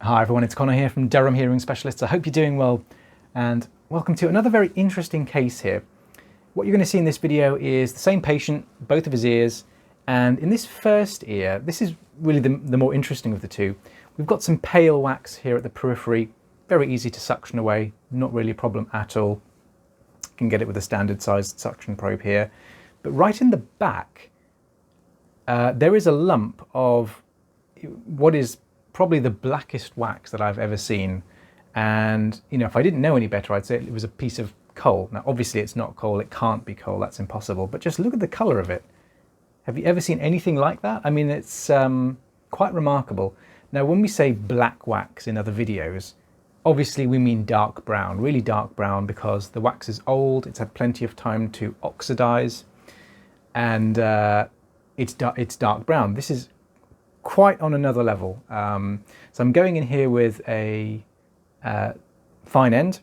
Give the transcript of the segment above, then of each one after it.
Hi everyone, it's Connor here from Durham Hearing Specialists. I hope you're doing well and welcome to another very interesting case here. What you're going to see in this video is the same patient, both of his ears, and in this first ear, this is really the more interesting of the two. We've got some pale wax here at the periphery, very easy to suction away, not really a problem at all. You can get it with a standard sized suction probe here. But right in the back, there is a lump of what is probably the blackest wax that I've ever seen. And, you know, if I didn't know any better, I'd say it was a piece of coal. Now, obviously it's not coal, it can't be coal, that's impossible, but just look at the color of it. Have you ever seen anything like that? I mean, it's quite remarkable. Now, when we say black wax in other videos, obviously we mean dark brown, really dark brown, because the wax is old, it's had plenty of time to oxidize, and it's dark brown. This is quite on another level. So I'm going in here with a fine end,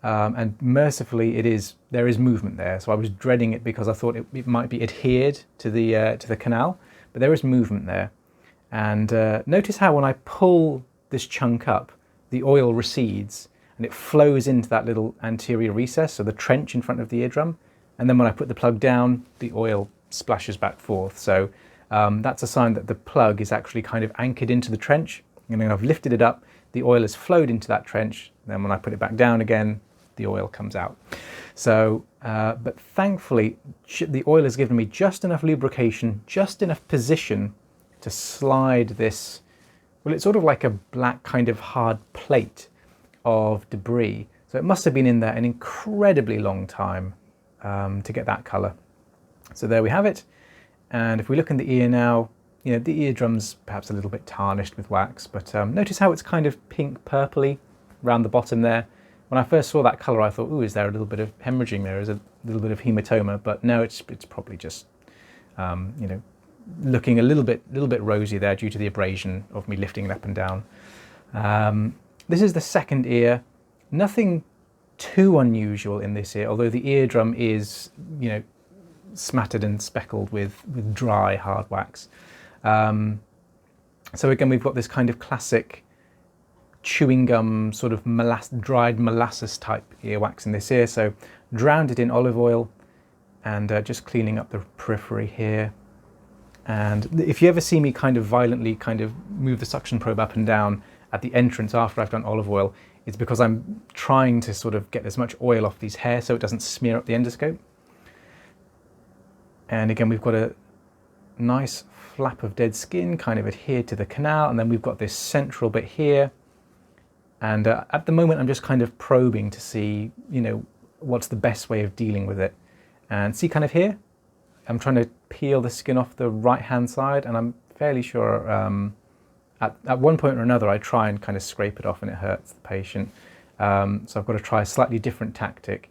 and mercifully there is movement there. So I was dreading it because I thought it might be adhered to the canal, but there is movement there. And notice how when I pull this chunk up, the oil recedes and it flows into that little anterior recess, so the trench in front of the eardrum. And then when I put the plug down, the oil splashes back forth. So that's a sign that the plug is actually kind of anchored into the trench. And then I've lifted it up, the oil has flowed into that trench. Then when I put it back down again, the oil comes out. So, but thankfully, the oil has given me just enough lubrication, just enough position to slide this, well, it's sort of like a black kind of hard plate of debris. So it must have been in there an incredibly long time to get that color. So there we have it. And if we look in the ear now, you know, the eardrum's perhaps a little bit tarnished with wax, but notice how it's kind of pink purpley around the bottom there. When I first saw that colour, I thought, ooh, is there a little bit of hemorrhaging there? Is a little bit of hematoma? But no, it's probably just, you know, looking a little bit rosy there due to the abrasion of me lifting it up and down. This is the second ear. Nothing too unusual in this ear, although the eardrum is, you know, smattered and speckled with dry hard wax. So again, we've got this kind of classic chewing gum sort of dried molasses type earwax in this ear. So drowned it in olive oil and just cleaning up the periphery here. And if you ever see me kind of violently kind of move the suction probe up and down at the entrance after I've done olive oil, it's because I'm trying to sort of get as much oil off these hairs so it doesn't smear up the endoscope. And again, we've got a nice flap of dead skin kind of adhered to the canal, and then we've got this central bit here. And at the moment, I'm just kind of probing to see, you know, what's the best way of dealing with it. And see kind of here, I'm trying to peel the skin off the right-hand side, and I'm fairly sure at one point or another, I try and kind of scrape it off and it hurts the patient. So I've got to try a slightly different tactic.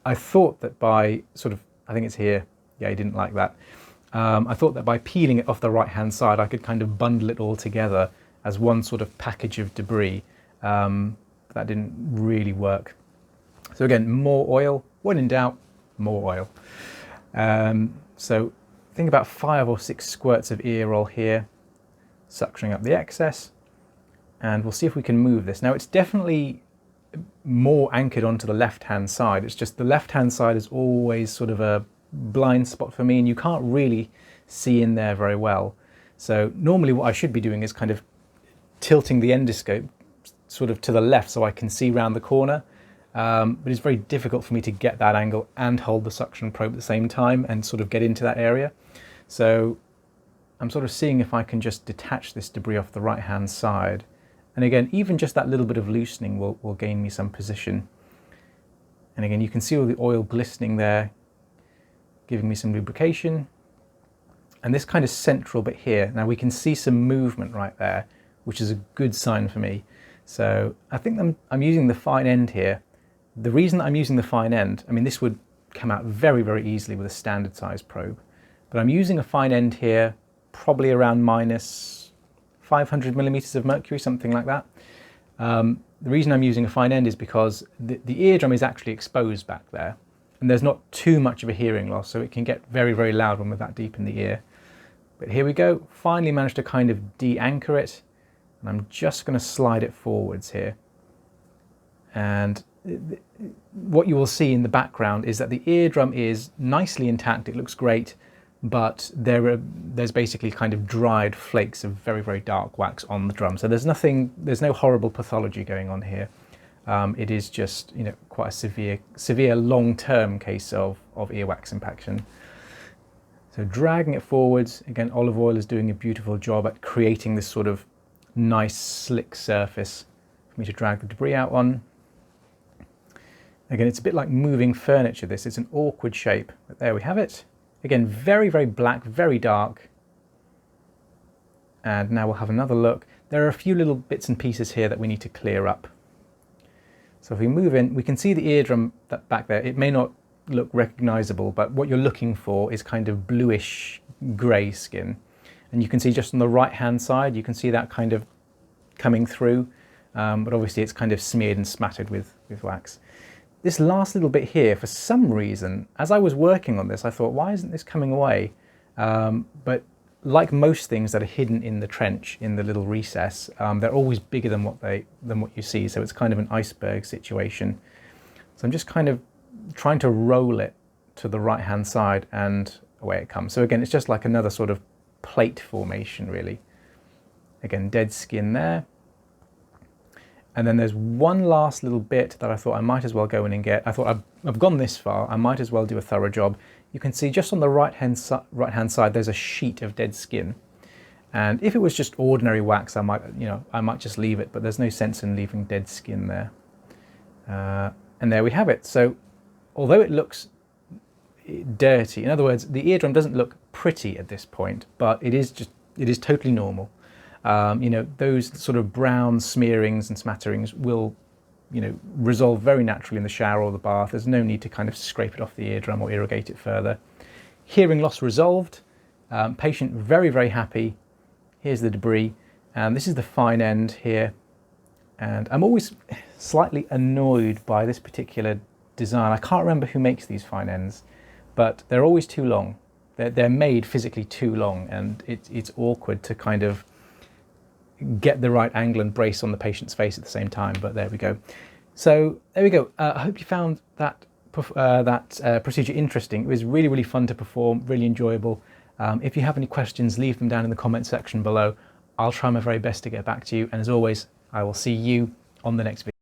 I thought that by sort of, I think it's here, yeah, he didn't like that. I thought that by peeling it off the right-hand side, I could kind of bundle it all together as one sort of package of debris. That didn't really work. So again, more oil. When in doubt, more oil. So think about 5 or 6 squirts of ear roll here, suctioning up the excess, and we'll see if we can move this. Now, it's definitely more anchored onto the left-hand side. It's just the left-hand side is always sort of a blind spot for me, and you can't really see in there very well. So normally what I should be doing is kind of tilting the endoscope sort of to the left so I can see round the corner, but it's very difficult for me to get that angle and hold the suction probe at the same time and sort of get into that area. So I'm sort of seeing if I can just detach this debris off the right hand side, and again, even just that little bit of loosening will gain me some position. And again, you can see all the oil glistening there, giving me some lubrication. And this kind of central bit here, now we can see some movement right there, which is a good sign for me. So I think I'm using the fine end here. The reason that I'm using the fine end, I mean, this would come out very, very easily with a standard size probe, but I'm using a fine end here, probably around minus 500 millimeters of mercury, something like that. The reason I'm using a fine end is because the eardrum is actually exposed back there, and there's not too much of a hearing loss, so it can get very, very loud when we're that deep in the ear. But here we go, finally managed to kind of de-anchor it, And I'm just going to slide it forwards here. And what you will see in the background is that the eardrum is nicely intact. It looks great, but there's basically kind of dried flakes of very, very dark wax on the drum. So there's no horrible pathology going on here. It is just, you know, quite a severe long-term case of earwax impaction. So dragging it forwards, again, olive oil is doing a beautiful job at creating this sort of nice slick surface for me to drag the debris out on. Again, it's a bit like moving furniture, this. It's an awkward shape, but there we have it. Again, very, very black, very dark. And now we'll have another look. There are a few little bits and pieces here that we need to clear up. So if we move in, we can see the eardrum back there. It may not look recognizable, but what you're looking for is kind of bluish gray skin. And you can see just on the right-hand side, you can see that kind of coming through, but obviously it's kind of smeared and smattered with wax. This last little bit here, for some reason, as I was working on this, I thought, why isn't this coming away? But like most things that are hidden in the trench, in the little recess, they're always bigger than what you see. So it's kind of an iceberg situation. So I'm just kind of trying to roll it to the right-hand side, and away it comes. So again, it's just like another sort of plate formation, really. Again, dead skin there. And then there's one last little bit that I thought I might as well go in and get. I thought I've gone this far, I might as well do a thorough job. You can see just on the right-hand side, there's a sheet of dead skin. And if it was just ordinary wax, I might just leave it, but there's no sense in leaving dead skin there. And there we have it. So although it looks dirty, in other words, the eardrum doesn't look pretty at this point, but it is totally normal. You know, those sort of brown smearings and smatterings will, you know, resolve very naturally in the shower or the bath. There's no need to kind of scrape it off the eardrum or irrigate it further. Hearing loss resolved. Patient very, very happy. Here's the debris. And this is the fine end here. And I'm always slightly annoyed by this particular design. I can't remember who makes these fine ends, but they're always too long. They're made physically too long, and it's awkward to kind of get the right angle and brace on the patient's face at the same time, but there we go. So there we go. I hope you found that procedure interesting. It was really, really fun to perform, really enjoyable. If you have any questions, leave them down in the comment section below. I'll try my very best to get back to you, and as always, I will see you on the next video.